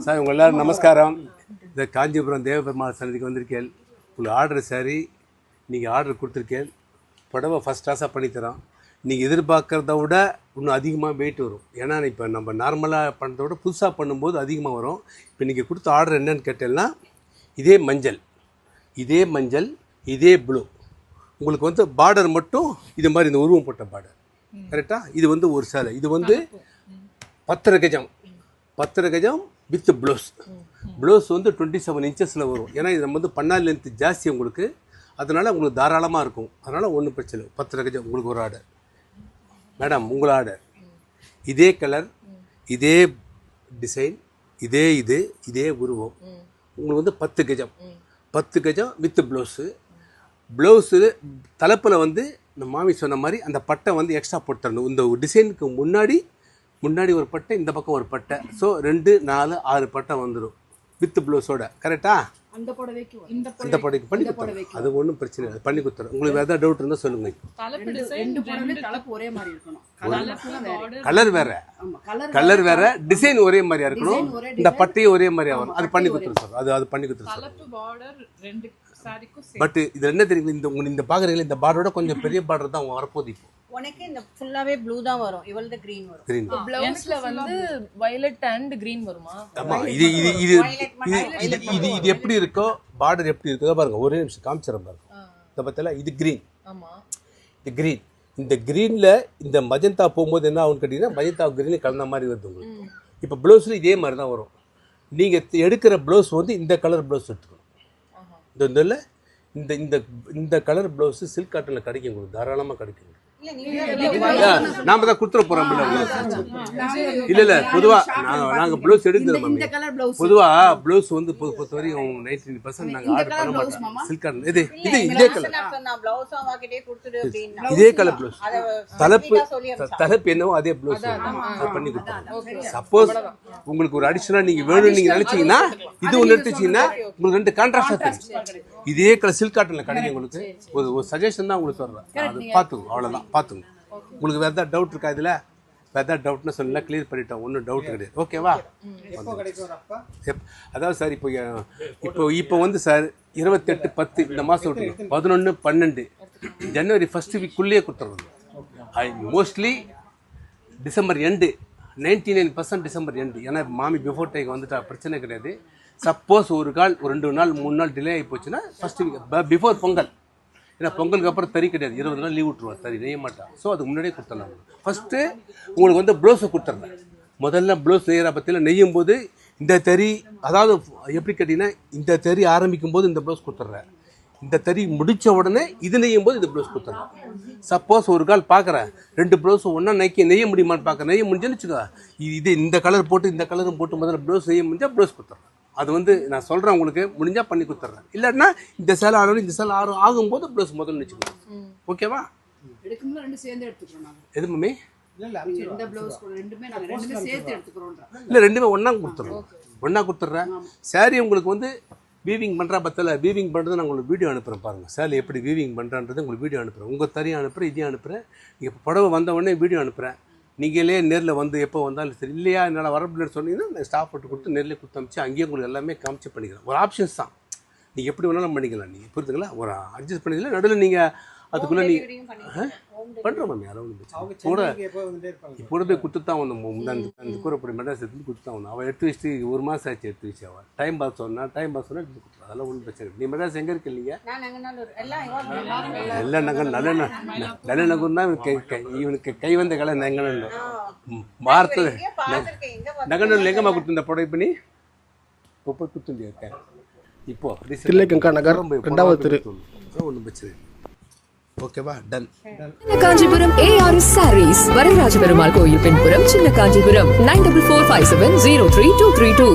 Sir உங்கள் எல்லோரும் நமஸ்காரம். இந்த காஞ்சிபுரம் தேவபெருமாள் சன்னதிக்கு வந்திருக்கேன். உங்களுக்கு ஆர்டர் சாரி நீங்கள் ஆர்டர் கொடுத்துருக்கேன். புடவை ஃபஸ்ட் கிளாஸாக பண்ணித்தரோம். நீங்கள் எதிர்பார்க்குறத விட இன்னும் அதிகமாக வெயிட் வரும். ஏன்னா இப்போ நம்ம நார்மலாக பண்ணுறத விட புதுசாக பண்ணும்போது அதிகமாக வரும். இப்போ நீங்கள் கொடுத்த ஆர்டர் என்னன்னு கேட்டேன்னா இதே மஞ்சள் இதே ப்ளூ. உங்களுக்கு வந்து பார்டர் மட்டும் இது மாதிரி இந்த உருவம் போட்ட பார்டர் கரெக்டாக. இது வந்து ஒரு சேலை. இது வந்து 10 கஜம் வித் ப்ளவுஸ் வந்து 27 இன்ச்சஸில் வரும். ஏன்னா இது நம்ம வந்து பண்ணால் லென்த்து ஜாஸ்தி உங்களுக்கு, அதனால் உங்களுக்கு தாராளமாக இருக்கும். அதனால் ஒன்றும் பிரச்சனை இல்லை. 10 கஜம் உங்களுக்கு ஒரு ஆர்டர். மேடம் உங்கள் ஆர்டர் இதே கலர், இதே டிசைன், இதே உருவம். உங்களுக்கு வந்து 10 கஜம் வித் ப்ளவுஸு தலைப்பில் வந்து இந்த மாமி சொன்ன மாதிரி அந்த பட்டை வந்து எக்ஸ்ட்ரா போட்டுறணும். இந்த டிசைனுக்கு முன்னாடி ஒரு பட்டை, இந்த பக்கம் ஒரு பட்டை. ஸோ 2, 4, 6 பட்டை வந்துடும் வித் ப்ளவுஸோட. கரெக்டா? அந்த புடவைக்கு பண்ணி கொடுத்துறோம். அது ஒன்றும் பிரச்சனை இல்லை, பண்ணி கொடுத்துறோம். உங்களுக்கு எதாவது டவுட் இருந்தால் சொல்லுங்க. கலர் வேற, டிசைன் ஒரே மாதிரியா இருக்கணும். இந்த பட்டையும் ஒரே மாதிரியா வரும். அது பண்ணி கொடுத்துருவோம். அது பண்ணி கொடுத்துருவோம். பட் இது என்ன தெரியும், இந்த பாக்குறீங்களா, இந்த பார்டரோட கொஞ்சம் பெரிய பார்டர் தான் வரப்போகுது. இப்போ உனக்கு இந்த ஃபுல்லாவே ப்ளூ தான் வரும், இவளது green வரும். ப்ளவுஸ்ல வந்து violet and green வருமா? ஆமா. இது எப்படி இருக்கோ, பார்டர் எப்படி இருக்கோ பாருங்க. ஒரே நிமிஷம் காமிச்சறேன் பாருங்க. இத பத்தல இது green. ஆமா. இது green. இந்த greenல இந்த மஜந்தா போகும்போது என்ன ஆகும் கேட்டீங்கன்னா, மஜந்தா green கலந்த மாதிரி வருது உங்களுக்கு. இப்போ ப்ளவுஸ்ல இதே மாதிரி தான் வரும். நீங்க எடுக்கிற ப்ளவுஸ் வந்து இந்த கலர் ப்ளவுஸ் எடுத்துக்கணும். இந்த கலர் ப்ளவுஸ் சில்க் காட்டன்ல கிடைக்கும் உங்களுக்கு, தாராளமாக கிடைக்கும். நாம தான் கொடுத்துட போறோம். இல்ல பொதுவா நாங்க ப்ளவுஸ் எடுக்கிறோம். பொதுவா ப்ளவுஸ் வந்து பொறுத்த வரைக்கும் 90% நாங்க ஆர்டர் பண்ண மாட்டோம். சில்க் காட்டன் இதே கலர், இதே கலர் ப்ளவுஸ். தலைப்பு என்னவோ அதே ப்ளவுஸ் பண்ணி கொடுத்தோம். சப்போஸ் உங்களுக்கு ஒரு அடிஷனலா நீங்க வேணும்னு நீங்க நினைச்சீங்கன்னா இது ஒன்று எடுத்துச்சீங்கன்னா உங்களுக்கு 2 கான்ட்ராஸ்டா தெரியும். இதே கலர் சில்க் காட்டன்ல கிடைக்கும் உங்களுக்கு. ஒரு சஜஷன் தான் உங்களுக்கு சொல்றேன். அது பாத்துங்க, அவ்வளவுதான். பாத்துங்க. உங்களுக்கு வேற ஏதாவது டவுட் இருக்கா? இதுல வேற ஏதாவது டவுட்னு சொல்லலாம், கிளியர் பண்ணிட்டோம். ஒன்றும் டவுட் கிடையாது. ஓகேவா? அதாவது சார் இப்போ வந்து சார் 28/10 இந்த மாதம் விட்டுருங்க. 11/12 ஜனவரி ஃபர்ஸ்ட் வீக்குள்ளேயே கொடுத்துருவோம். Mostly December end, 99% December end. ஏன்னா மாமி பிஃபோர் டைம் வந்துட்டா பிரச்சனை கிடையாது. சப்போஸ் ஒரு 2 நாள் 3 நாள் டிலே ஆகி போச்சுன்னா ஃபர்ஸ்ட் வீக் பிஃபோர் பொங்கல். ஏன்னா பொங்கலுக்கு அப்புறம் தறி கிடையாது, 20 நாள் லீவ் விட்டுருவார், தறி நெய்ய மாட்டான். ஸோ அதுக்கு முன்னாடியே கொடுத்துடலாம். ஃபஸ்ட்டு உங்களுக்கு வந்து ப்ளவுஸை கொடுத்துட்றேன். முதல்ல ப்ளவுஸ் நெய்கிற பற்றியில் நெய்யும் போது இந்த தறி, அதாவது எப்படி கேட்டிங்கன்னா, இந்த தறி ஆரம்பிக்கும் போது இந்த ப்ளவுஸ் கொடுத்துட்றேன். இந்த தறி முடித்த உடனே இது நெய்யும் போது இந்த ப்ளவுஸ் கொடுத்துட்றேன். சப்போஸ் ஒரு கால் பார்க்குறேன் 2 ப்ளவுஸும் ஒன்றா நெய்ய முடியுமான்னு பார்க்குறேன். நெய்ய முடிஞ்சுன்னு வச்சுக்கோ, இந்த கலர் போட்டு இந்த கலரும் போட்டு முதல்ல ப்ளவுஸ் நெய்ய முடிஞ்சால் ப்ளவுஸ் கொடுத்துட்றேன். அது வந்து நான் சொல்கிறேன், உங்களுக்கு முடிஞ்சால் பண்ணி கொடுத்துட்றேன். இல்லைன்னா இந்த சேலை ஆகணும், இந்த சேலை ஆகும்போது ப்ளவுஸ் முதல்ல வச்சுக்கணும். ஓகேவா? எது மம்மி? இல்லை, ரெண்டுமே ஒன்றா கொடுத்துட்றேன். சாரி உங்களுக்கு வந்து வீவிங் பண்ணுறா பத்தல, வீவிங் பண்ணுறது நான் உங்களுக்கு வீடியோ அனுப்புகிறேன். பாருங்கள் சேலை எப்படி வீவிங் பண்ணுறான்றது உங்களுக்கு வீடியோ அனுப்புகிறேன். உங்கள் தறியும் அனுப்புகிறேன், இதையும் அனுப்புகிறேன். இப்போ புடவை வந்த உடனே வீடியோ அனுப்புகிறேன். நீங்களே நேரில் வந்து எப்போ வந்தாலும் சரி, இல்லையா என்னால் வரப்பில்லைன்னு சொன்னீங்கன்னா நான் ஸ்டாஃப் போட்டு கொடுத்து நேரில் கொடுத்து அமிச்சு அங்கேயே உங்களுக்கு எல்லாமே காமிச்சு பண்ணிக்கலாம். ஒரு ஆப்ஷன்ஸ் தான், நீங்கள் எப்படி வேணாலும் பண்ணிக்கலாம். நீங்கள் புரிஞ்சுங்களா? ஒரு அட்ஜஸ்ட் பண்ணிக்கலாம். நடுவில் நீங்கள் அதுக்குள்ளே நீங்கள் பண்ணுறோம் மேம். யாரும் கூட இப்போ போய் கொடுத்து தான் வந்தோம். அந்த கூறப்படி மெட்ராஸ் எடுத்து கொடுத்து தான் வந்தோம். அவள் எடுத்து வச்சுட்டு 1 மாதம் ஆச்சு எடுத்து வச்சு. அவள் டைம் பாஸ் சொன்னால் எடுத்து கொடுத்துருவோம். அதெல்லாம் ஒன்றும் பிரச்சனை. நீ மெட்ராஸ் எங்கே இருக்கு? இல்லைங்க எல்லாம் நாங்கள் நல்ல நகர் தான். இவனுக்கு கை வந்த கலை நெங்கல் வாரத்தில் நகநூல் எங்கம்மா கொடுத்துருந்த புடவை பண்ணி இப்போ கொடுத்துருந்தேன். இப்போ தில்லைக்கங்கா நகர் 2வது தெரு. ஒன்றும் பிரச்சனை. ஓகேவா? Done. Kanchipuram ARS Sarees, Varadaraja Perumal கோயில் பின்புறம், சின்ன காஞ்சிபுரம். 9445703232.